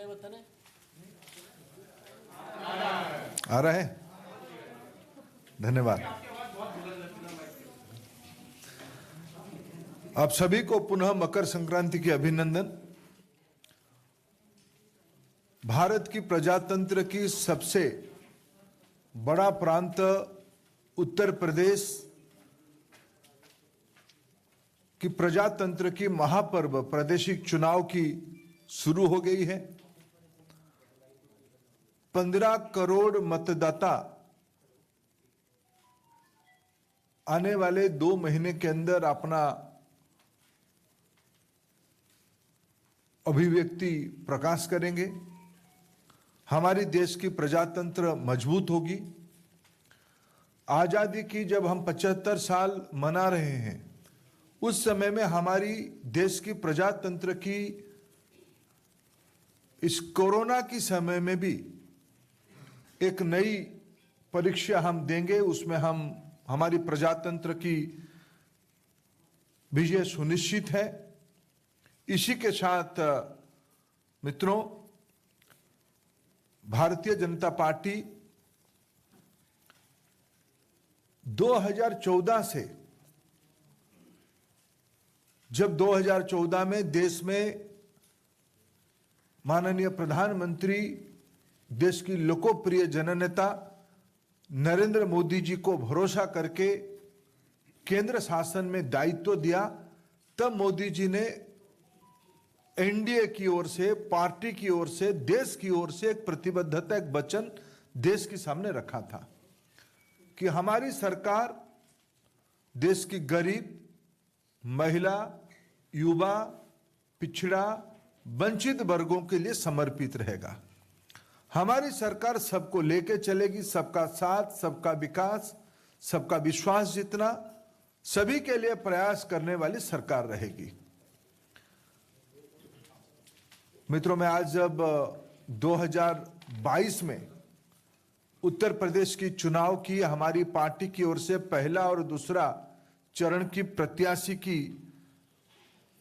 क्या बताने आ रहा है। धन्यवाद। आप सभी को पुनः मकर संक्रांति की अभिनंदन। भारत की प्रजातंत्र की सबसे बड़ा प्रांत उत्तर प्रदेश की प्रजातंत्र की महापर्व प्रादेशिक चुनाव की शुरू हो गई है। 15 करोड़ मतदाता आने वाले 2 महीने के अंदर अपना अभिव्यक्ति प्रकाश करेंगे। हमारी देश की प्रजातंत्र मजबूत होगी। आजादी की जब हम 75 साल मना रहे हैं, उस समय में हमारी देश की प्रजातंत्र की इस कोरोना की समय में भी एक नई परीक्षा हम देंगे। उसमें हम हमारी प्रजातंत्र की विजय सुनिश्चित है। इसी के साथ मित्रों, भारतीय जनता पार्टी 2014 से, जब 2014 में देश में माननीय प्रधानमंत्री, देश की लोकप्रिय जननेता नरेंद्र मोदी जी को भरोसा करके केंद्र शासन में दायित्व दिया, तब मोदी जी ने एनडीए की ओर से, पार्टी की ओर से, देश की ओर से एक प्रतिबद्धता, एक वचन देश के सामने रखा था कि हमारी सरकार देश की गरीब, महिला, युवा, पिछड़ा, वंचित वर्गों के लिए समर्पित रहेगा। हमारी सरकार सबको लेके चलेगी। सबका साथ, सबका विकास, सबका विश्वास जीतना, सभी के लिए प्रयास करने वाली सरकार रहेगी। मित्रों, मैं आज जब 2022 में उत्तर प्रदेश की चुनाव की हमारी पार्टी की ओर से पहला और दूसरा चरण की प्रत्याशी की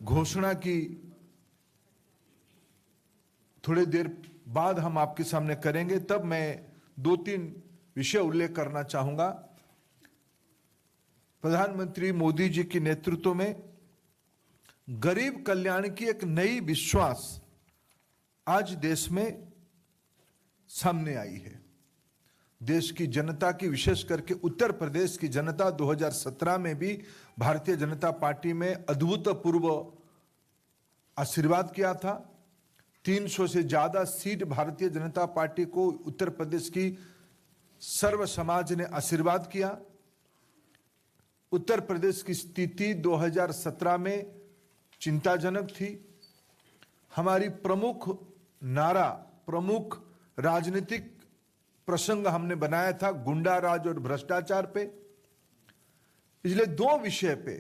घोषणा की, थोड़ी देर बाद हम आपके सामने करेंगे, तब मैं 2-3 विषय उल्लेख करना चाहूंगा। प्रधानमंत्री मोदी जी के नेतृत्व में गरीब कल्याण की एक नई विश्वास आज देश में सामने आई है। देश की जनता की, विशेष करके उत्तर प्रदेश की जनता 2017 में भी भारतीय जनता पार्टी में अभूतपूर्व आशीर्वाद किया था। 300 से ज्यादा सीट भारतीय जनता पार्टी को उत्तर प्रदेश की सर्व समाज ने आशीर्वाद किया। उत्तर प्रदेश की स्थिति 2017 में चिंताजनक थी। हमारी प्रमुख नारा, प्रमुख राजनीतिक प्रसंग हमने बनाया था गुंडा राज और भ्रष्टाचार पे। इसलिए 2 विषय पे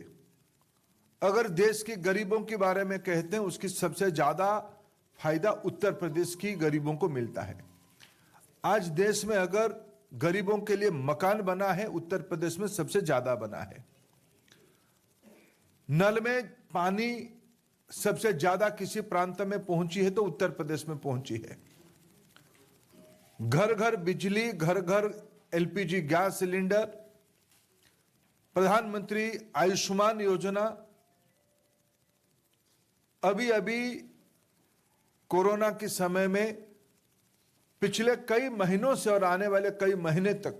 अगर देश के गरीबों के बारे में कहते हैं, उसकी सबसे ज्यादा फायदा उत्तर प्रदेश की गरीबों को मिलता है। आज देश में अगर गरीबों के लिए मकान बना है, उत्तर प्रदेश में सबसे ज्यादा बना है। नल में पानी सबसे ज्यादा किसी प्रांत में पहुंची है तो उत्तर प्रदेश में पहुंची है। घर घर बिजली, घर घर एलपीजी गैस सिलेंडर, प्रधानमंत्री आयुष्मान योजना, अभी अभी कोरोना के समय में पिछले कई महीनों से और आने वाले कई महीने तक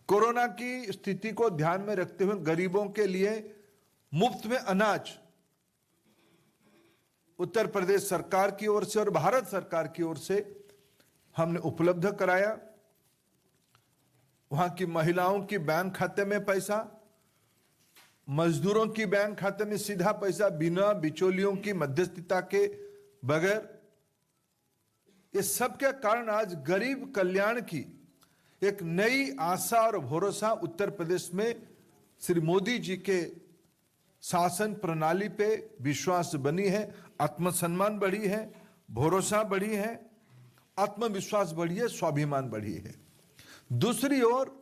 कोरोना की स्थिति को ध्यान में रखते हुए गरीबों के लिए मुफ्त में अनाज उत्तर प्रदेश सरकार की ओर से और भारत सरकार की ओर से हमने उपलब्ध कराया। वहां की महिलाओं की बैंक खाते में पैसा, मजदूरों की बैंक खाते में सीधा पैसा, बिना बिचौलियों की मध्यस्थता के बगैर। ये सब के कारण आज गरीब कल्याण की एक नई आशा और भरोसा उत्तर प्रदेश में श्री मोदी जी के शासन प्रणाली पे विश्वास बनी है। आत्मसम्मान बढ़ी है, भरोसा बढ़ी है, आत्मविश्वास बढ़ी है, स्वाभिमान बढ़ी है। दूसरी ओर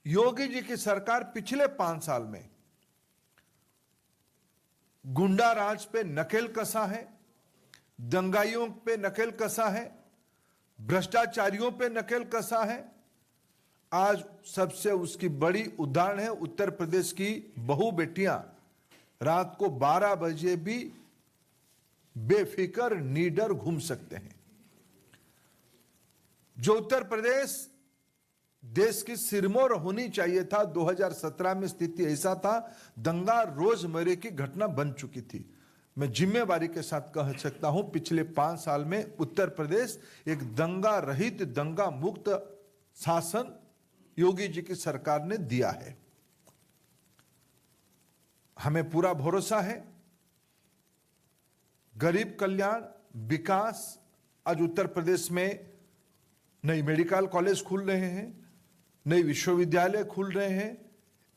योगी जी की सरकार पिछले 5 साल में गुंडा राज पे नकेल कसा है, दंगाइयों पे नकेल कसा है, भ्रष्टाचारियों पे नकेल कसा है। आज सबसे उसकी बड़ी उदाहरण है उत्तर प्रदेश की बहू बेटियां रात को 12 बजे भी बेफिक्र निडर घूम सकते हैं। जो उत्तर प्रदेश देश की सिरमौर होनी चाहिए था, 2017 में स्थिति ऐसा था, दंगा रोजमर्रे की घटना बन चुकी थी। मैं जिम्मेवारी के साथ कह सकता हूं, पिछले 5 साल में उत्तर प्रदेश एक दंगा रहित, दंगा मुक्त शासन योगी जी की सरकार ने दिया है। हमें पूरा भरोसा है गरीब कल्याण, विकास। आज उत्तर प्रदेश में नई मेडिकल कॉलेज खुल रहे हैं, नई विश्वविद्यालय खुल रहे हैं,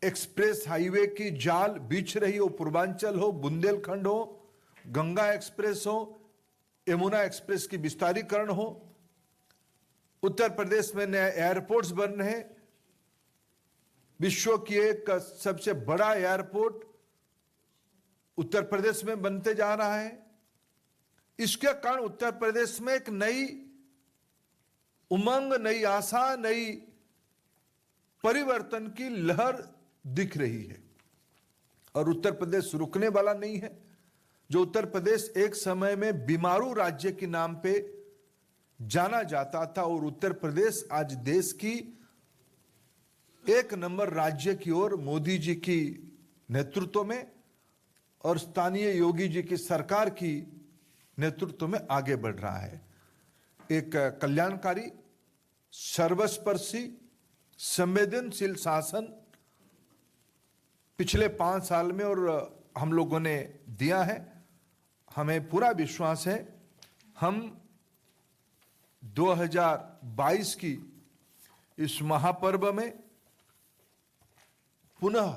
एक्सप्रेस हाईवे की जाल बिछ रही हो, पूर्वांचल हो, बुंदेलखंड हो, गंगा एक्सप्रेस हो, यमुना एक्सप्रेस की विस्तारीकरण हो। उत्तर प्रदेश में नए एयरपोर्ट्स बन रहे हैं। विश्व की एक सबसे बड़ा एयरपोर्ट उत्तर प्रदेश में बनते जा रहा है। इसके कारण उत्तर प्रदेश में एक नई उमंग, नई आशा, नई परिवर्तन की लहर दिख रही है और उत्तर प्रदेश रुकने वाला नहीं है। जो उत्तर प्रदेश एक समय में बीमारू राज्य के नाम पे जाना जाता था और उत्तर प्रदेश आज देश की 1 नंबर राज्य की ओर मोदी जी की नेतृत्व में और स्थानीय योगी जी की सरकार की नेतृत्व में आगे बढ़ रहा है। एक कल्याणकारी, सर्वस्पर्शी, संवेदनशील शासन पिछले 5 साल में और हम लोगों ने दिया है। हमें पूरा विश्वास है हम 2022 की इस महापर्व में पुनः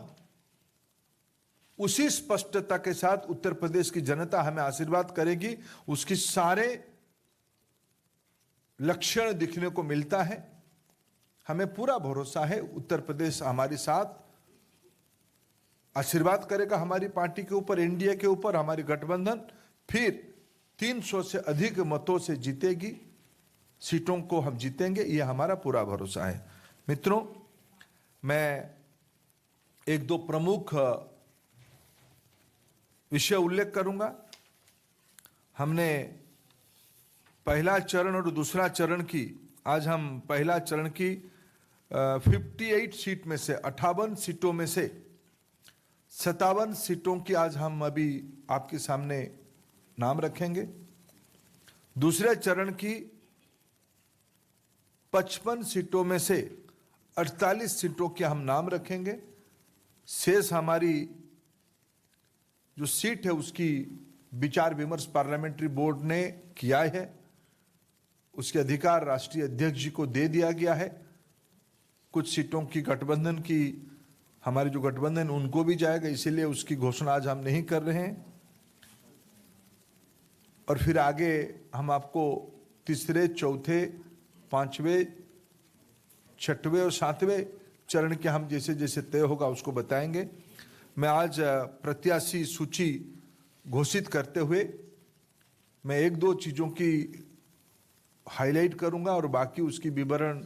उसी स्पष्टता के साथ उत्तर प्रदेश की जनता हमें आशीर्वाद करेगी। उसकी सारे लक्षण दिखने को मिलता है। हमें पूरा भरोसा है उत्तर प्रदेश हमारे साथ आशीर्वाद करेगा, हमारी पार्टी के ऊपर, एनडीए के ऊपर, हमारी गठबंधन फिर 300 से अधिक मतों से जीतेगी, सीटों को हम जीतेंगे, ये हमारा पूरा भरोसा है। मित्रों, मैं 1-2 प्रमुख विषय उल्लेख करूंगा। हमने पहला चरण और दूसरा चरण की, आज हम पहला चरण की 58 सीट में से 58 सीटों में से 57 सीटों की आज हम अभी आपके सामने नाम रखेंगे। दूसरे चरण की 55 सीटों में से 48 सीटों के हम नाम रखेंगे। शेष हमारी जो सीट है उसकी विचार विमर्श पार्लियामेंट्री बोर्ड ने किया है, उसके अधिकार राष्ट्रीय अध्यक्ष जी को दे दिया गया है। कुछ सीटों की गठबंधन की, हमारे जो गठबंधन उनको भी जाएगा, इसीलिए उसकी घोषणा आज हम नहीं कर रहे हैं। और फिर आगे हम आपको तीसरे, चौथे, 5वें, 6वें और 7वें चरण के हम जैसे जैसे तय होगा उसको बताएंगे। मैं आज प्रत्याशी सूची घोषित करते हुए मैं 1-2 चीज़ों की हाईलाइट करूंगा और बाकी उसकी विवरण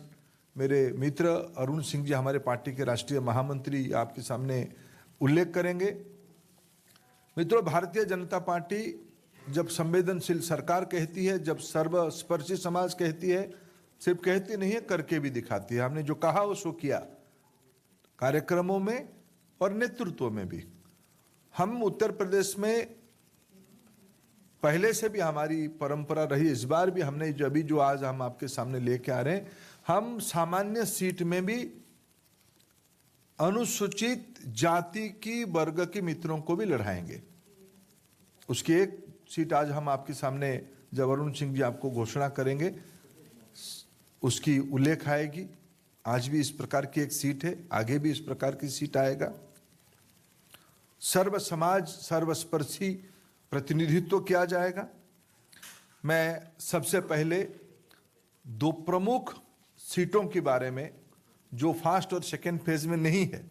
मेरे मित्र अरुण सिंह जी, हमारे पार्टी के राष्ट्रीय महामंत्री, आपके सामने उल्लेख करेंगे। मित्रों, भारतीय जनता पार्टी जब संवेदनशील सरकार कहती है, जब सर्वस्पर्शी समाज कहती है, सिर्फ कहती नहीं है, करके भी दिखाती है। हमने जो कहा वो सो किया, कार्यक्रमों में और नेतृत्व में भी। हम उत्तर प्रदेश में पहले से भी हमारी परंपरा रही, इस बार भी हमने जो आज हम आपके सामने लेके आ रहे हैं, हम सामान्य सीट में भी अनुसूचित जाति की वर्ग के मित्रों को भी लड़ाएंगे। उसकी एक सीट आज हम आपके सामने, जब अरुण सिंह जी आपको घोषणा करेंगे, उसकी उल्लेख आएगी। आज भी इस प्रकार की एक सीट है, आगे भी इस प्रकार की सीट आएगा। सर्व समाज, सर्वस्पर्शी प्रतिनिधित्व किया जाएगा। मैं सबसे पहले 2 प्रमुख सीटों के बारे में, जो फर्स्ट और सेकेंड फेज में नहीं है,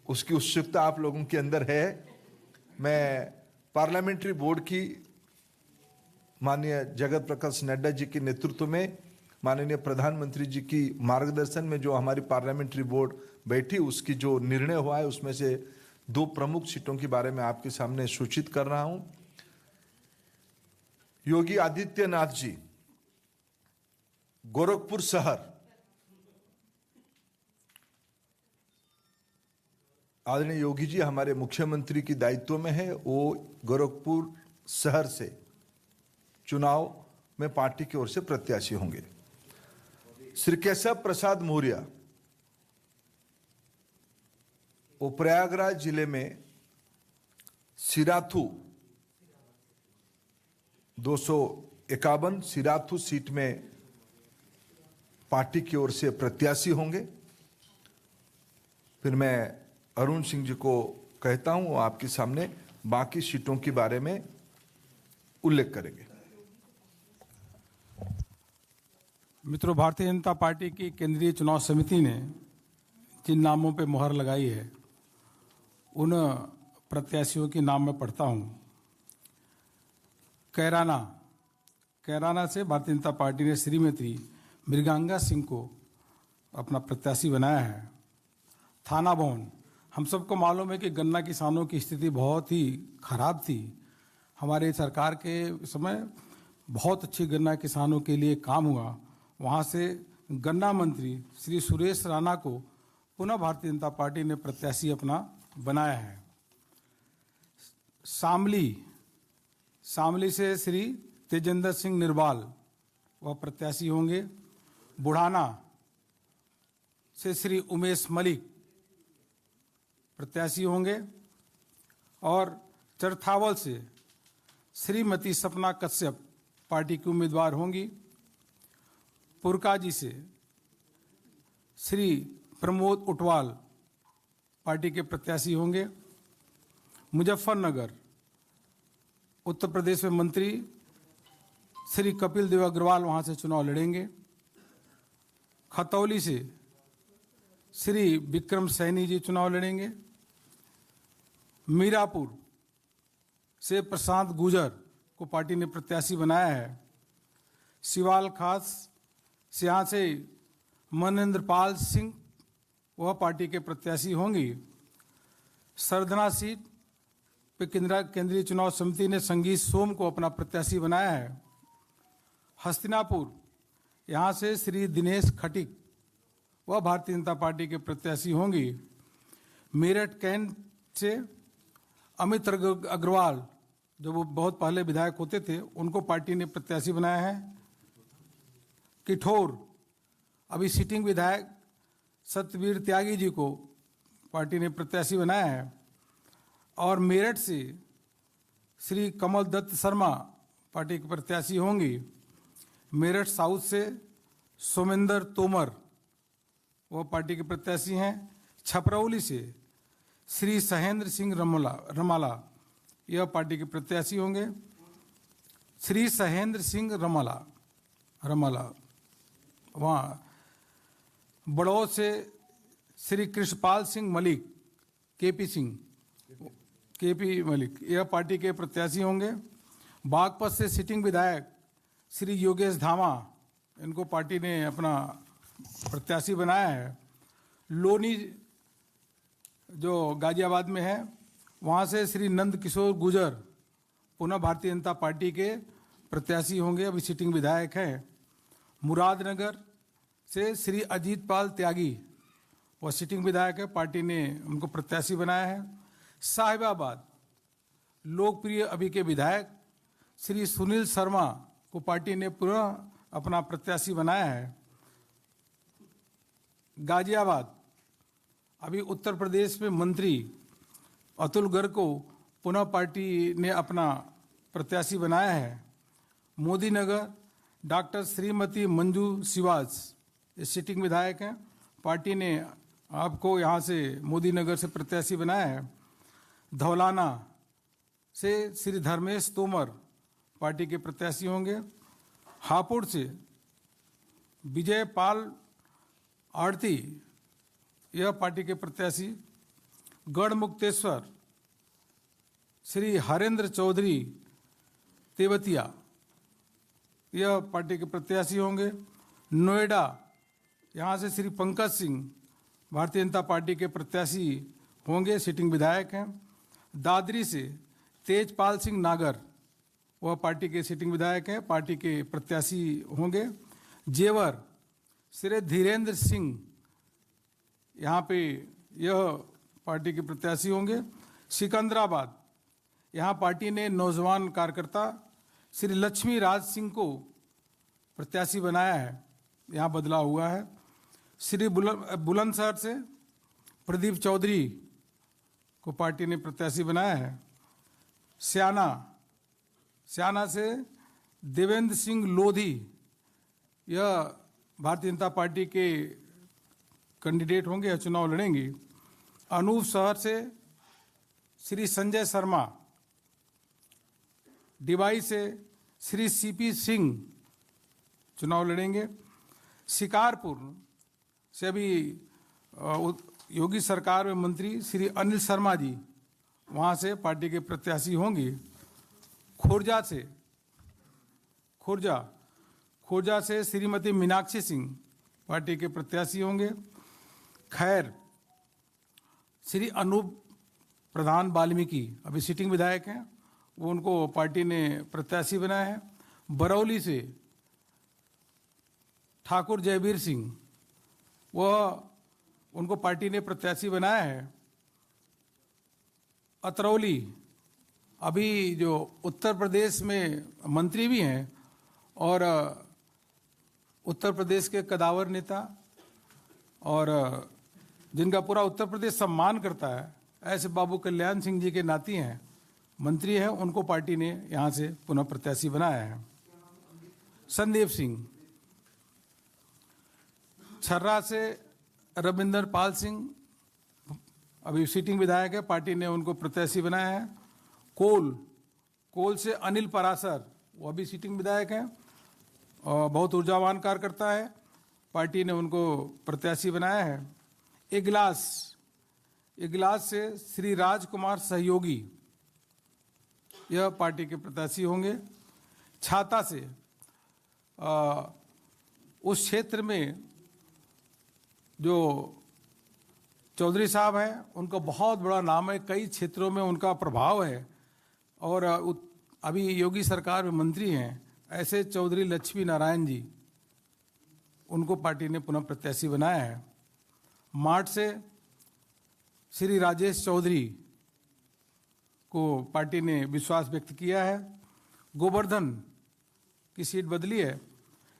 उसकी उत्सुकता आप लोगों के अंदर है। मैं पार्लियामेंट्री बोर्ड की माननीय जगत प्रकाश नड्डा जी के नेतृत्व में, माननीय प्रधानमंत्री जी की मार्गदर्शन में जो हमारी पार्लियामेंट्री बोर्ड बैठी, उसकी जो निर्णय हुआ है उसमें से 2 प्रमुख सीटों के बारे में आपके सामने सूचित कर रहा हूं। योगी आदित्यनाथ जी, गोरखपुर शहर, आदरणीय योगी जी हमारे मुख्यमंत्री की दायित्व में है, वो गोरखपुर शहर से चुनाव में पार्टी की ओर से प्रत्याशी होंगे। श्री केशव प्रसाद मौर्य, वो प्रयागराज जिले में सिराथू 251 सिराथू सीट में पार्टी की ओर से प्रत्याशी होंगे। फिर मैं अरुण सिंह जी को कहता हूं, वो आपके सामने बाकी सीटों के बारे में उल्लेख करेंगे। मित्रों, भारतीय जनता पार्टी की केंद्रीय चुनाव समिति ने जिन नामों पर मुहर लगाई है उन प्रत्याशियों के नाम मैं पढ़ता हूं। कैराना से भारतीय जनता पार्टी ने श्रीमती मृगांगा सिंह को अपना प्रत्याशी बनाया है। थाना भवन, हम सबको मालूम है कि गन्ना किसानों की स्थिति बहुत ही खराब थी। हमारे सरकार के समय बहुत अच्छी गन्ना किसानों के लिए काम हुआ। वहाँ से गन्ना मंत्री श्री सुरेश राणा को पुनः भारतीय जनता पार्टी ने प्रत्याशी अपना बनाया है। शामली से श्री तेजेंद्र सिंह निर्वाल वह प्रत्याशी होंगे। बुढ़ाना से श्री उमेश मलिक प्रत्याशी होंगे और चरथावल से श्रीमती सपना कश्यप पार्टी की उम्मीदवार होंगी। पुरकाजी से श्री प्रमोद उटवाल पार्टी के प्रत्याशी होंगे। मुजफ्फरनगर उत्तर प्रदेश में मंत्री श्री कपिल देव अग्रवाल वहां से चुनाव लड़ेंगे। खतौली से श्री विक्रम सैनी जी चुनाव लड़ेंगे। मीरापुर से प्रशांत गुजर को पार्टी ने प्रत्याशी बनाया है। सिवाल खास से यहाँ से मनेंद्र पाल सिंह वह पार्टी के प्रत्याशी होंगी। सरधना सीट पे केंद्रीय चुनाव समिति ने संगीत सोम को अपना प्रत्याशी बनाया है। हस्तिनापुर यहाँ से श्री दिनेश खटिक वह भारतीय जनता पार्टी के प्रत्याशी होंगी। मेरठ कैंट से अमित अग्रवाल, जो वो बहुत पहले विधायक होते थे, उनको पार्टी ने प्रत्याशी बनाया है। किठौर अभी सिटिंग विधायक सत्यवीर त्यागी जी को पार्टी ने प्रत्याशी बनाया है। और मेरठ से श्री कमल दत्त शर्मा पार्टी के प्रत्याशी होंगी। मेरठ साउथ से सोमेंद्र तोमर वह पार्टी के प्रत्याशी हैं। छपरौली से श्री सहेंद्र सिंह रमाला यह पार्टी के प्रत्याशी होंगे। श्री सहेंद्र सिंह रमाला वहाँ। बड़ौद से श्री कृष्णपाल सिंह मलिक केपी मलिक यह पार्टी के प्रत्याशी होंगे। बागपत से सिटिंग विधायक श्री योगेश धामा, इनको पार्टी ने अपना प्रत्याशी बनाया है। लोनी जो गाजियाबाद में है, वहाँ से श्री नंद किशोर गुजर पुनः भारतीय जनता पार्टी के प्रत्याशी होंगे, अभी सिटिंग विधायक हैं। मुरादनगर से श्री अजीत पाल त्यागी वह सिटिंग विधायक है, पार्टी ने उनको प्रत्याशी बनाया है। साहिबाबाद लोकप्रिय अभी के विधायक श्री सुनील शर्मा को पार्टी ने पुनः अपना प्रत्याशी बनाया है। गाजियाबाद अभी उत्तर प्रदेश में मंत्री अतुल गर्ग को पुनः पार्टी ने अपना प्रत्याशी बनाया है। मोदी नगर डॉक्टर श्रीमती मंजू सिवाज ये सिटिंग विधायक हैं, पार्टी ने आपको यहाँ से मोदी नगर से प्रत्याशी बनाया है। धौलाना से श्री धर्मेश तोमर पार्टी के प्रत्याशी होंगे। हापुड़ से विजय पाल आड़ती यह पार्टी के प्रत्याशी। गढ़मुक्तेश्वर श्री हरेंद्र चौधरी तेवतिया यह पार्टी के प्रत्याशी होंगे। नोएडा यहाँ से श्री पंकज सिंह भारतीय जनता पार्टी के प्रत्याशी होंगे, सिटिंग विधायक हैं। दादरी से तेजपाल सिंह नागर, वह पार्टी के सिटिंग विधायक हैं, पार्टी के प्रत्याशी होंगे। जेवर श्री धीरेन्द्र सिंह, यहाँ पे यह पार्टी के प्रत्याशी होंगे। सिकंदराबाद यहाँ पार्टी ने नौजवान कार्यकर्ता श्री लक्ष्मी राज सिंह को प्रत्याशी बनाया है, यहाँ बदलाव हुआ है। श्री बुलंदशहर से प्रदीप चौधरी को पार्टी ने प्रत्याशी बनाया है। स्याना से देवेंद्र सिंह लोधी, यह भारतीय जनता पार्टी के कैंडिडेट होंगे या चुनाव लड़ेंगे। अनूप शहर से श्री संजय शर्मा, डिवाई से श्री सीपी सिंह चुनाव लड़ेंगे। शिकारपुर से अभी योगी सरकार में मंत्री श्री अनिल शर्मा जी, वहाँ से पार्टी के प्रत्याशी होंगे। खोरजा से श्रीमती मीनाक्षी सिंह पार्टी के प्रत्याशी होंगे। खैर श्री अनूप प्रधान वाल्मीकि अभी सिटिंग विधायक हैं, वो उनको पार्टी ने प्रत्याशी बनाया है। बरौली से ठाकुर जयवीर सिंह, वह उनको पार्टी ने प्रत्याशी बनाया है। अतरौली अभी जो उत्तर प्रदेश में मंत्री भी हैं और उत्तर प्रदेश के कदावर नेता और जिनका पूरा उत्तर प्रदेश सम्मान करता है, ऐसे बाबू कल्याण सिंह जी के नाती हैं, मंत्री हैं, उनको पार्टी ने यहाँ से पुनः प्रत्याशी बनाया है। संदीप सिंह छर्रा से रविंदर पाल सिंह अभी सिटिंग विधायक है, पार्टी ने उनको प्रत्याशी बनाया है। कोल से अनिल परासर, वो अभी सिटिंग विधायक हैं और बहुत ऊर्जावान कार्यकर्ता है, पार्टी ने उनको प्रत्याशी बनाया है। इगलास से श्री राजकुमार सहयोगी, यह पार्टी के प्रत्याशी होंगे। छाता से उस क्षेत्र में जो चौधरी साहब हैं, उनका बहुत बड़ा नाम है, कई क्षेत्रों में उनका प्रभाव है और अभी योगी सरकार में मंत्री हैं, ऐसे चौधरी लक्ष्मी नारायण जी, उनको पार्टी ने पुनः प्रत्याशी बनाया है। मार्ट से श्री राजेश चौधरी को पार्टी ने विश्वास व्यक्त किया है। गोवर्धन की सीट बदली है,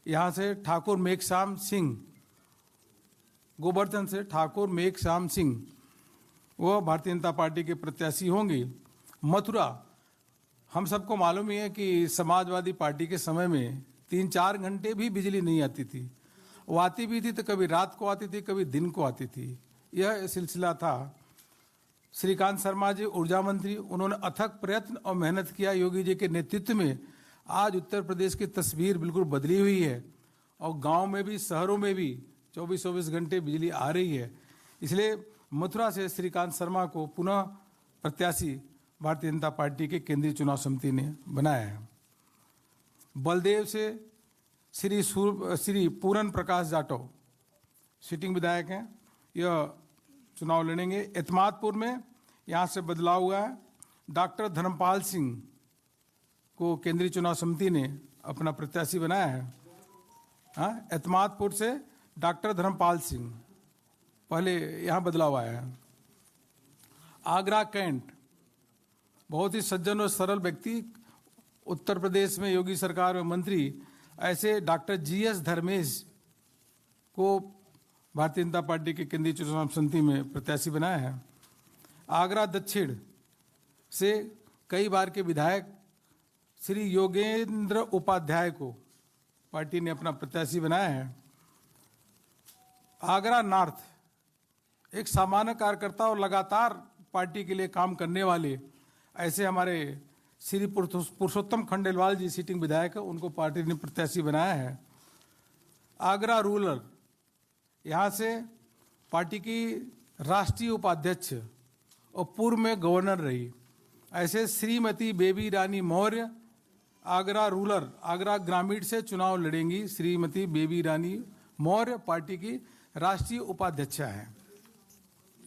यहाँ से ठाकुर मेघश्याम सिंह, गोवर्धन से ठाकुर मेघश्याम सिंह, वो भारतीय जनता पार्टी के प्रत्याशी होंगे। मथुरा, हम सबको मालूम ही है कि समाजवादी पार्टी के समय में 3-4 घंटे भी बिजली नहीं आती थी, वो आती भी थी तो कभी रात को आती थी, कभी दिन को आती थी, यह सिलसिला था। श्रीकांत शर्मा जी ऊर्जा मंत्री, उन्होंने अथक प्रयत्न और मेहनत किया योगी जी के नेतृत्व में। आज उत्तर प्रदेश की तस्वीर बिल्कुल बदली हुई है और गांव में भी शहरों में भी 24-24 घंटे बिजली आ रही है। इसलिए मथुरा से श्रीकांत शर्मा को पुनः प्रत्याशी भारतीय जनता पार्टी के केंद्रीय चुनाव समिति ने बनाया है। बलदेव से श्री पूरन प्रकाश जाटव सिटिंग विधायक हैं, यह चुनाव लड़ेंगे। एतमादपुर में यहाँ से बदलाव हुआ है, डॉक्टर धर्मपाल सिंह को केंद्रीय चुनाव समिति ने अपना प्रत्याशी बनाया है। हाँ, एतमादपुर से डॉक्टर धर्मपाल सिंह, पहले यहाँ बदलाव आया है। आगरा कैंट, बहुत ही सज्जन और सरल व्यक्ति, उत्तर प्रदेश में योगी सरकार में मंत्री, ऐसे डॉक्टर GS धर्मेश को भारतीय जनता पार्टी के केंद्रीय चुनाव समिति में प्रत्याशी बनाया है। आगरा दक्षिण से कई बार के विधायक श्री योगेंद्र उपाध्याय को पार्टी ने अपना प्रत्याशी बनाया है। आगरा नॉर्थ, एक सामान्य कार्यकर्ता और लगातार पार्टी के लिए काम करने वाले, ऐसे हमारे श्री पुरुषोत्तम खंडेलवाल जी सिटिंग विधायक है, उनको पार्टी ने प्रत्याशी बनाया है। आगरा रूरल, यहाँ से पार्टी की राष्ट्रीय उपाध्यक्ष और पूर्व में गवर्नर रही, ऐसे श्रीमती बेबी रानी मौर्य आगरा रूरल, आगरा ग्रामीण से चुनाव लड़ेंगी श्रीमती बेबी रानी मौर्य, पार्टी की राष्ट्रीय उपाध्यक्ष हैं।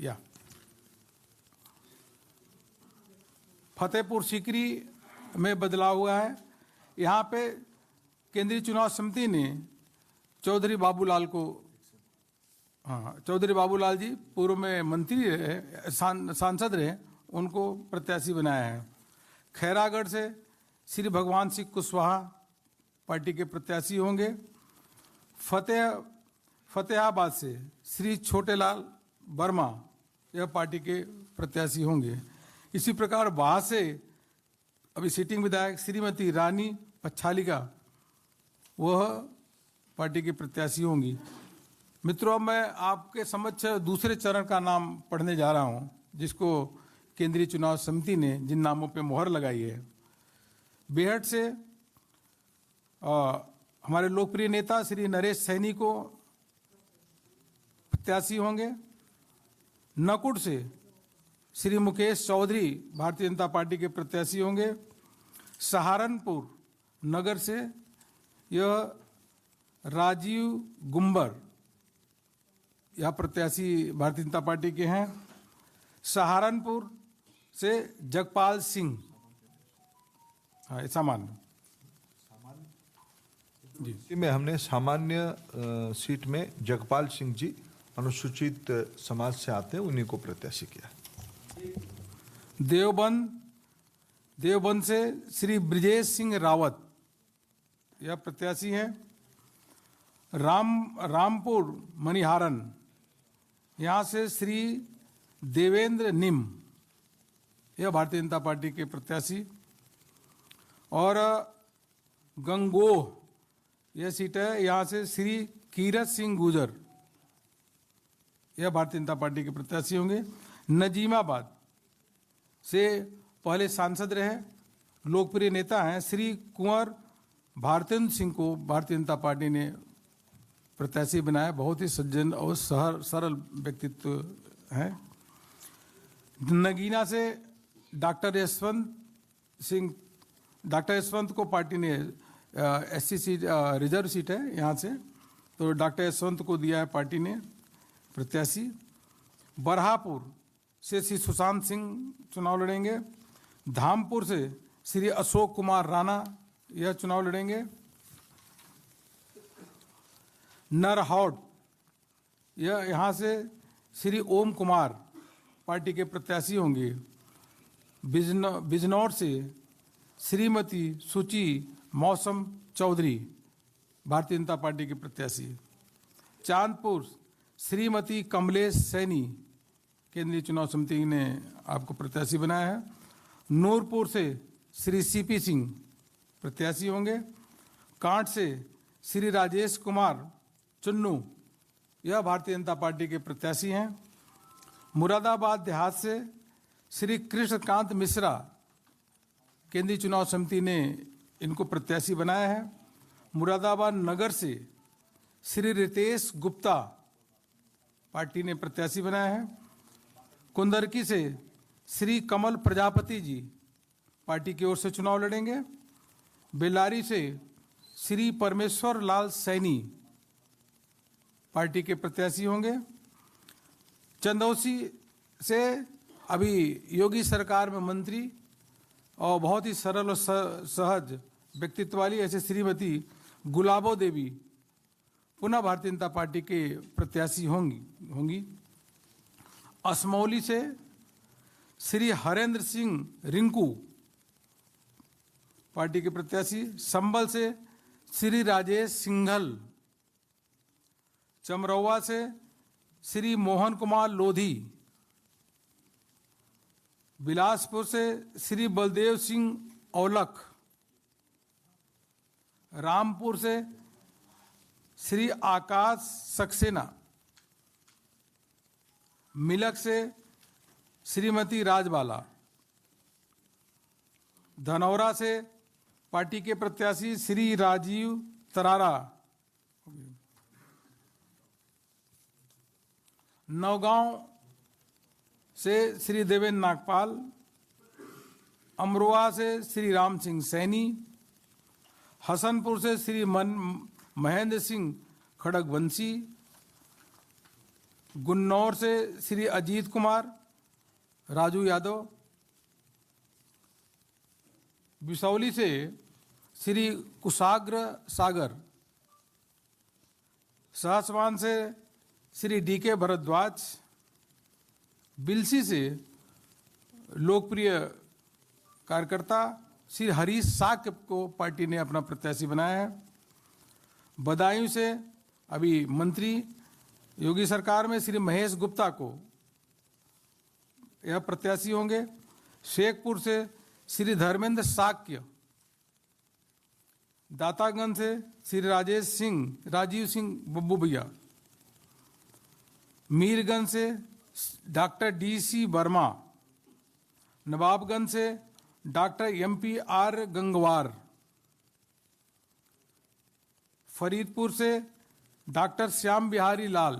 या फतेहपुर सीकरी में बदलाव हुआ है। यहाँ पे केंद्रीय चुनाव समिति ने चौधरी बाबूलाल को, चौधरी बाबूलाल जी पूर्व में मंत्री रहे, सांसद रहे, उनको प्रत्याशी बनाया है। खैरागढ़ से श्री भगवान सिंह कुशवाहा पार्टी के प्रत्याशी होंगे। फतेहाबाद से श्री छोटेलाल वर्मा यह पार्टी के प्रत्याशी होंगे। इसी प्रकार वहाँ से अभी सिटिंग विधायक श्रीमती रानी पच्छालिका वह पार्टी की प्रत्याशी होंगी। मित्रों, अब मैं आपके समक्ष दूसरे चरण का नाम पढ़ने जा रहा हूं, जिसको केंद्रीय चुनाव समिति ने जिन नामों पे मोहर लगाई है। बेहट से हमारे लोकप्रिय नेता श्री नरेश सैनी को प्रत्याशी होंगे। नकुड़ से श्री मुकेश चौधरी भारतीय जनता पार्टी के प्रत्याशी होंगे। सहारनपुर नगर से यह राजीव गुम्बर यह प्रत्याशी भारतीय जनता पार्टी के हैं। सहारनपुर से जगपाल सिंह, सामान्य जी में हमने सामान्य सीट में जगपाल सिंह जी अनुसूचित समाज से आते हैं, उन्हीं को प्रत्याशी किया। देवबंद से श्री ब्रिजेश सिंह रावत यह प्रत्याशी हैं। रामपुर मणिहारन, यहाँ से श्री देवेंद्र निम यह भारतीय जनता पार्टी के प्रत्याशी। और गंगोह यह सीट है, यहाँ से श्री कीरत सिंह गुजर यह भारतीय जनता पार्टी के प्रत्याशी होंगे। नजीमाबाद से पहले सांसद रहे, लोकप्रिय नेता हैं, श्री कुंवर भारतेंद्र सिंह को भारतीय जनता पार्टी ने प्रत्याशी बनाया। बहुत ही सज्जन और सरल व्यक्तित्व है। नगीना से डॉक्टर यशवंत को पार्टी ने एससी सीट, रिजर्व सीट है यहाँ से, तो डॉक्टर यशवंत को दिया है पार्टी ने प्रत्याशी। बरहापुर से श्री सुशांत सिंह चुनाव लड़ेंगे। धामपुर से श्री अशोक कुमार राणा यह चुनाव लड़ेंगे। नरहौट यह यहाँ से श्री ओम कुमार पार्टी के प्रत्याशी होंगे। बिजनौर से श्रीमती सुची मौसम चौधरी भारतीय जनता पार्टी के प्रत्याशी। चांदपुर श्रीमती कमलेश सैनी केंद्रीय चुनाव समिति ने आपको प्रत्याशी बनाया है। नूरपुर से श्री सीपी सिंह प्रत्याशी होंगे। कांट से श्री राजेश कुमार चुन्नू यह भारतीय जनता पार्टी के प्रत्याशी हैं। मुरादाबाद देहात से श्री कृष्णकांत मिश्रा केंद्रीय चुनाव समिति ने इनको प्रत्याशी बनाया है। मुरादाबाद नगर से श्री रितेश गुप्ता पार्टी ने प्रत्याशी बनाया है। कुंदरकी से श्री कमल प्रजापति जी पार्टी की ओर से चुनाव लड़ेंगे। बेलारी से श्री परमेश्वर लाल सैनी पार्टी के प्रत्याशी होंगे। चंदौसी से अभी योगी सरकार में मंत्री और बहुत ही सरल और सहज व्यक्तित्व वाली ऐसे श्रीमती गुलाबो देवी पुनः भारतीय जनता पार्टी के प्रत्याशी होंगी। असमौली से श्री हरेंद्र सिंह रिंकू पार्टी के प्रत्याशी। संबल से श्री राजेश सिंघल। चमरौवा से श्री मोहन कुमार लोधी। बिलासपुर से श्री बलदेव सिंह औलख। रामपुर से श्री आकाश सक्सेना। मिलक से श्रीमती राजबाला। धनौरा से पार्टी के प्रत्याशी श्री राजीव तरारा। नौगांव से श्री देवेंद्र नागपाल। अमरोहा से श्री राम सिंह सैनी। हसनपुर से श्री महेंद्र सिंह खड़गवंशी, गुन्नौर से श्री अजीत कुमार राजू यादव, बिसौली से श्री कुशाग्र सागर, सहसवान से श्री डीके भरद्वाज, बिलसी से लोकप्रिय कार्यकर्ता श्री हरीश साक को पार्टी ने अपना प्रत्याशी बनाया है। बदायूं से अभी मंत्री योगी सरकार में श्री महेश गुप्ता को यह प्रत्याशी होंगे। शेखपुर से श्री धर्मेंद्र साक्य, दातागंज से श्री राजीव सिंह बब्बू भैया, मीरगंज से डॉक्टर DC वर्मा, नवाबगंज से डॉक्टर MP.R. गंगवार, फरीदपुर से डॉक्टर श्याम बिहारी लाल,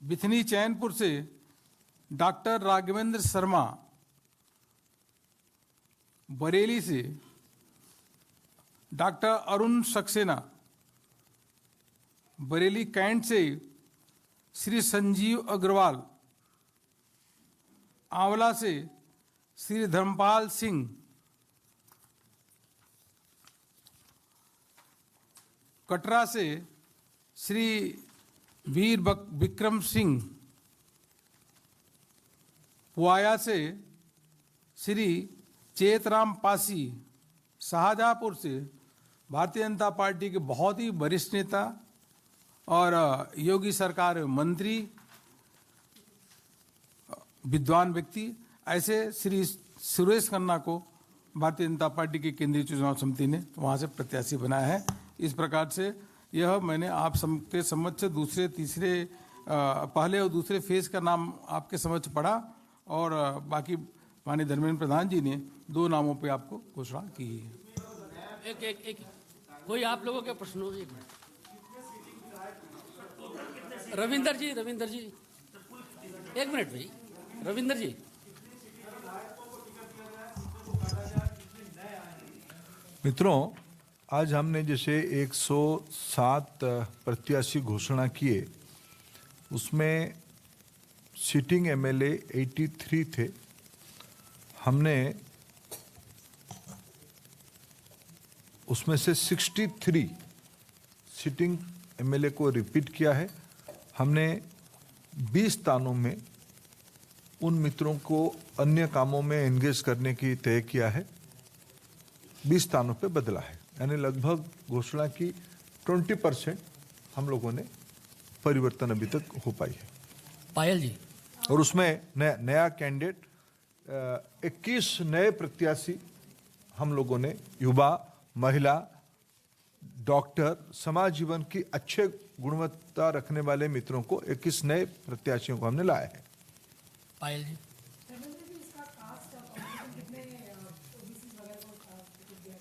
बिथनी चैनपुर से डॉक्टर राघवेंद्र शर्मा, बरेली से डॉक्टर अरुण सक्सेना, बरेली कैंट से श्री संजीव अग्रवाल, आंवला से श्री धर्मपाल सिंह, कटरा से श्री वीर विक्रम सिंह, पुआया से श्री चेतराम पासी, शाहजहांपुर से भारतीय जनता पार्टी के बहुत ही वरिष्ठ नेता और योगी सरकार में मंत्री, विद्वान व्यक्ति, ऐसे श्री सुरेश खन्ना को भारतीय जनता पार्टी की केंद्रीय चुनाव समिति ने वहां से प्रत्याशी बनाया है। इस प्रकार से यह मैंने आप सबके समक्ष से दूसरे तीसरे पहले और दूसरे फेज का नाम आपके समक्ष पढ़ा और बाकी माननीय धर्मेंद्र प्रधान जी ने 2 नामों पे आपको घोषणा की है। एक कोई आप लोगों के प्रश्न हो? रविंदर जी एक मिनट भाई, रविंदर जी। मित्रों, आज हमने जैसे 107 प्रत्याशी घोषणा किए, उसमें सिटिंग MLA 83 थे। हमने उसमें से 63 सिटिंग MLA को रिपीट किया है। हमने 20 स्थानों में उन मित्रों को अन्य कामों में एंगेज करने की तय किया है, 20 स्थानों पे बदला है, यानी लगभग घोषणा की 20% हम लोगों ने परिवर्तन अभी तक हो पाई है। पायल जी, और उसमें नया कैंडिडेट 21 नए प्रत्याशी हम लोगों ने, युवा, महिला, डॉक्टर, समाज जीवन की अच्छे गुणवत्ता रखने वाले मित्रों को 21 नए प्रत्याशियों को हमने लाया है। पायल जी,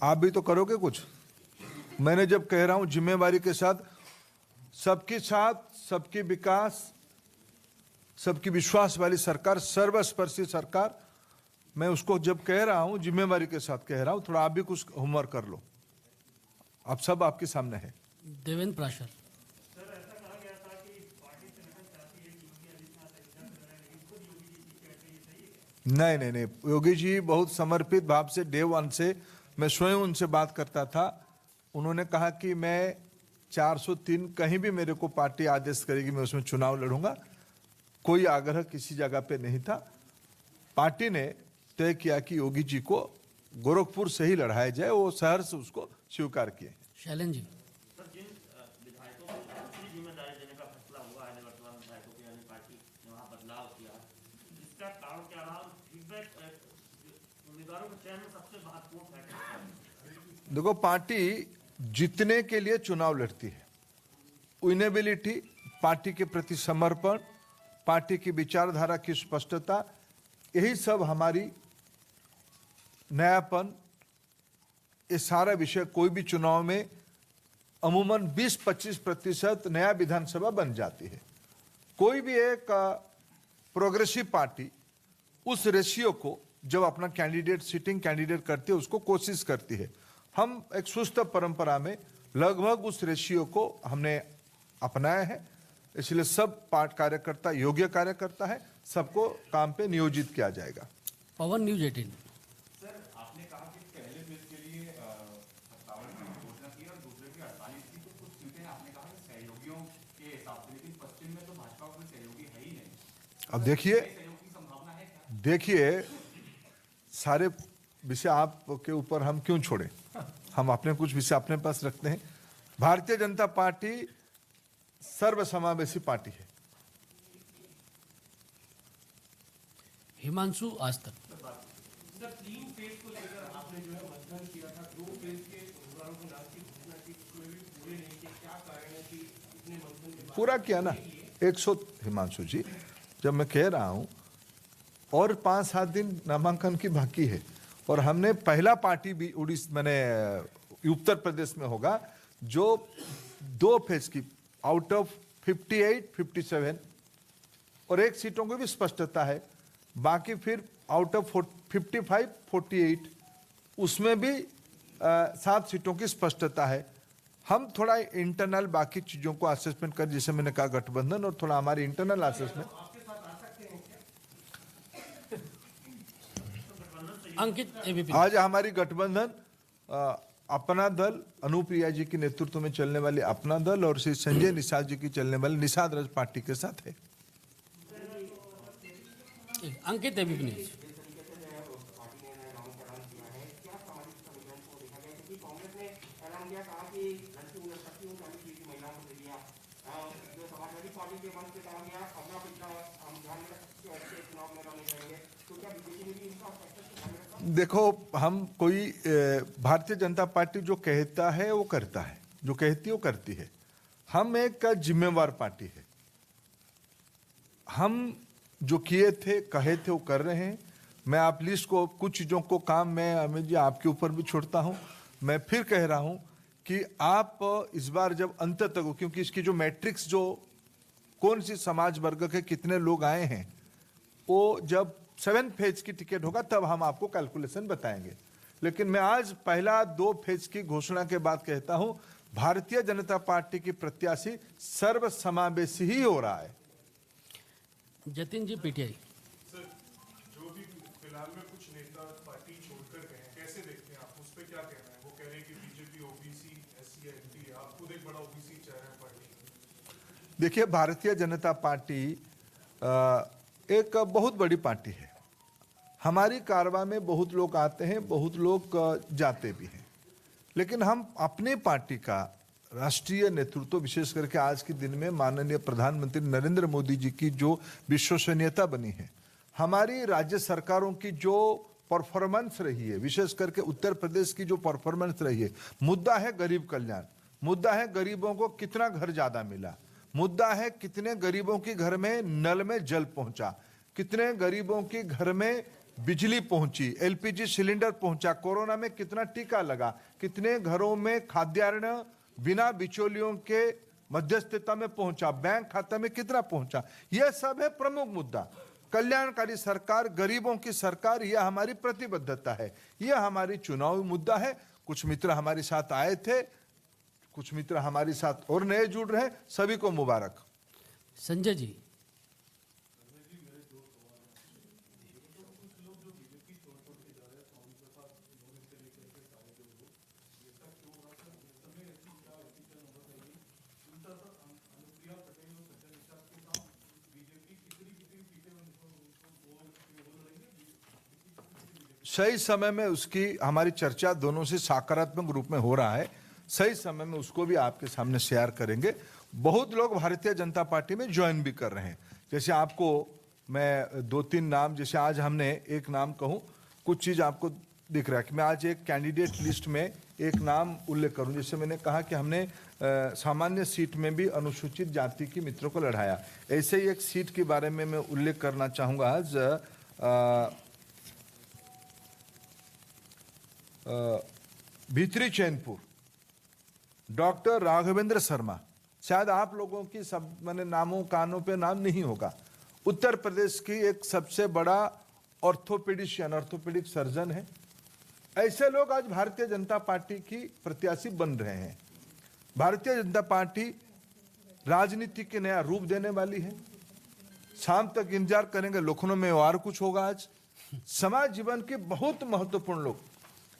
आप भी तो करोगे कुछ। मैंने जब कह रहा हूं जिम्मेवारी के साथ, सबकी विकास, सबकी विश्वास वाली सरकार, सर्वस्पर्शी सरकार, मैं उसको जब कह रहा हूं जिम्मेवारी के साथ कह रहा हूं। थोड़ा आप भी कुछ होमवर्क कर लो, आप सब आपके सामने है। देवेंद्र प्राशर। नहीं, योगी जी बहुत समर्पित भाव से डे 1 से मैं स्वयं उनसे बात करता था। उन्होंने कहा कि मैं 403 कहीं भी मेरे को पार्टी आदेश करेगी मैं उसमें चुनाव लड़ूंगा। कोई आग्रह किसी जगह पे नहीं था। पार्टी ने तय किया कि योगी जी को गोरखपुर से ही लड़ाया जाए, वो शहर से उसको स्वीकार किए। शैलन जी, देखो, पार्टी जीतने के लिए चुनाव लड़ती है। विनेबिलिटी, पार्टी के प्रति समर्पण, पार्टी की विचारधारा की स्पष्टता, यही सब हमारी नयापन, ये सारा विषय कोई भी चुनाव में अमूमन 20-25% नया विधानसभा बन जाती है। कोई भी एक प्रोग्रेसिव पार्टी उस रेशियो को जब अपना कैंडिडेट, सिटिंग कैंडिडेट करती है, उसको कोशिश करती है। हम एक सुस्त परंपरा में लगभग उस रेशियो को हमने अपनाया है, इसलिए सब पार्ट कार्यकर्ता योग्य कार्यकर्ता है, सबको काम पे नियोजित किया जाएगा। पवन न्यूज 18। सर आपने कहा कि पहले फेज के लिए 57 की घोषणा की और दूसरे की 48 की, तो कुछ सीटें आपने कहा कि सहयोगियों के हिसाब से, लेकिन पश्चिम में तो भाजपा कोई सहयोगी है ही नहीं। अब देखिए सहयोग की संभावना है क्या? देखिए सारे विषय आपके ऊपर हम क्यों छोड़े, हम अपने कुछ विषय अपने पास रखते हैं। भारतीय जनता पार्टी सर्वसमावेशी पार्टी है। हिमांशु आज तक। सर 3 फेज को लेकर आपने जो है मतदान किया था, 2 फेज के उम्मीदवारों के नाम की घोषणा की, कोई भी पूरे नहीं किए, क्या कारण है कि इतने मतदान के बाद पूरा किया ना 100। हिमांशु जी, जब मैं कह रहा हूं और 5-7 दिन नामांकन की बाकी है, और हमने पहला पार्टी भी उत्तर प्रदेश में होगा जो 2 फेज की आउट ऑफ 58, 57 और 1 सीटों की भी स्पष्टता है, बाकी फिर आउट ऑफ 55, 48 उसमें भी 7 सीटों की स्पष्टता है। हम थोड़ा इंटरनल बाकी चीजों को असेसमेंट कर, जैसे मैंने कहा गठबंधन और थोड़ा हमारी इंटरनल असेसमेंट। अंकित एबीपी। आज हमारी गठबंधन अपना दल, अनुप्रिया जी के नेतृत्व में चलने वाली अपना दल और श्री संजय निषाद जी की चलने वाली निषाद राज पार्टी के साथ है। अंकित एबीपी न्यूज। देखो, हम कोई भारतीय जनता पार्टी जो कहता है वो करता है, जो कहती है वो करती है। हम एक जिम्मेवार पार्टी है। हम जो किए थे, कहे थे, वो कर रहे हैं। मैं आप लिस्ट को, कुछ चीजों को काम मैं अमित जी आपके ऊपर भी छोड़ता हूं। मैं फिर कह रहा हूं कि आप इस बार जब अंत तक, क्योंकि इसकी जो मैट्रिक्स, जो कौन सी समाज वर्ग के कितने लोग आए हैं, वो जब 7 फेज की टिकट होगा तब हम आपको कैलकुलेशन बताएंगे। लेकिन मैं आज पहला 2 फेज की घोषणा के बाद कहता हूं, भारतीय जनता पार्टी की प्रत्याशी सर्वसमावेशी ही हो रहा है। जतिन जी पीटीआई। सर, जो भी फिलहाल में कुछ नेता पार्टी छोड़कर गए हैं, कैसे देखते हैं आप, उस पर क्या कहना है? वो कह रहे हैं कि बीजेपी ओबीसी, एससी, एसटी है, आप खुद एक बड़ा ओबीसी चेहरा है पार्टी। देखिए, भारतीय जनता पार्टी एक बहुत बड़ी पार्टी है। हमारी कारवां में बहुत लोग आते हैं, बहुत लोग जाते भी हैं, लेकिन हम अपने पार्टी का राष्ट्रीय नेतृत्व, विशेष करके आज के दिन में माननीय प्रधानमंत्री नरेंद्र मोदी जी की जो विश्वसनीयता बनी है, हमारी राज्य सरकारों की जो परफॉर्मेंस रही है, विशेष करके उत्तर प्रदेश की जो परफॉर्मेंस रही है, मुद्दा है गरीब कल्याण, मुद्दा है गरीबों को कितना घर ज्यादा मिला, मुद्दा है कितने गरीबों के घर में नल में जल पहुंचा, कितने गरीबों के घर में बिजली पहुंची, एलपीजी सिलेंडर पहुंचा, कोरोना में कितना टीका लगा, कितने घरों में खाद्यान्न बिना बिचौलियों के मध्यस्थता में पहुंचा, बैंक खाता में कितना पहुंचा, यह सब है प्रमुख मुद्दा। कल्याणकारी सरकार, गरीबों की सरकार, यह हमारी प्रतिबद्धता है, यह हमारी चुनावी मुद्दा है। कुछ मित्र हमारे साथ आए थे, कुछ मित्र हमारे साथ और नए जुड़ रहे हैं, सभी को मुबारक। संजय जी। सही समय में उसकी हमारी चर्चा दोनों से सकारात्मक रूप में हो रहा है। सही समय में उसको भी आपके सामने शेयर करेंगे। बहुत लोग भारतीय जनता पार्टी में ज्वाइन भी कर रहे हैं। जैसे आपको मैं 2-3 नाम, जैसे आज हमने एक नाम कहूं, कुछ चीज आपको दिख रहा है कि मैं आज एक कैंडिडेट लिस्ट में एक नाम उल्लेख करूं। जैसे मैंने कहा कि हमने सामान्य सीट में भी अनुसूचित जाति के मित्रों को लड़ाया, ऐसे ही एक सीट के बारे में मैं उल्लेख करना चाहूंगा आज। भीतरी चैनपुर, डॉक्टर राघवेंद्र शर्मा, शायद आप लोगों की सब मैंने नामों कानों पे नाम नहीं होगा। उत्तर प्रदेश की एक सबसे बड़ा ऑर्थोपेडिशियन, ऑर्थोपेडिक सर्जन है, ऐसे लोग आज भारतीय जनता पार्टी की प्रत्याशी बन रहे हैं। भारतीय जनता पार्टी राजनीति के नया रूप देने वाली है। शाम तक इंतजार करेंगे, लखनऊ में और कुछ होगा। आज समाज जीवन के बहुत महत्वपूर्ण लोग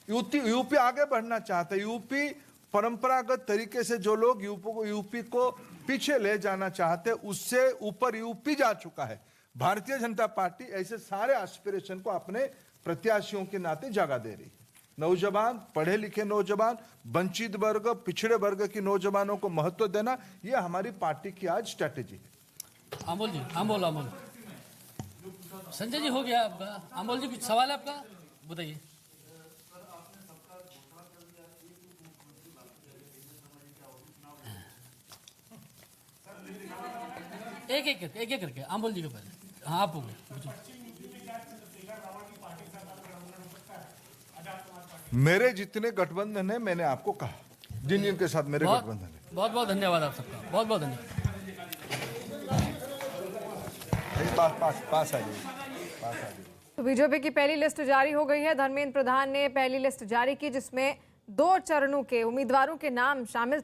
यूपी आगे बढ़ना चाहते हैं। यूपी परंपरागत तरीके से जो लोग यूपी को पीछे ले जाना चाहते हैं, उससे ऊपर यूपी जा चुका है। भारतीय जनता पार्टी ऐसे सारे एस्पिरेशन को अपने प्रत्याशियों के नाते जगह दे रही है। नौजवान, पढ़े लिखे नौजवान, वंचित वर्ग, पिछड़े वर्ग के नौजवानों को महत्व देना, यह हमारी पार्टी की आज स्ट्रैटेजी है। अमोल जी, अमोल संजय जी हो गया आपका। अमोल जी कुछ सवाल है आपका, बताइए। एक करके अमोल जी के पहले। हाँ, आप हो गए। मेरे जितने गठबंधन है, मैंने आपको कहा जिन के साथ मेरे गठबंधन है। बहुत बहुत धन्यवाद आप सबका, बहुत बहुत धन्यवाद। पास आ जाइए। तो बीजेपी की पहली लिस्ट जारी हो गई है। धर्मेंद्र प्रधान ने पहली लिस्ट जारी की, जिसमें 2 चरणों के उम्मीदवारों के नाम शामिल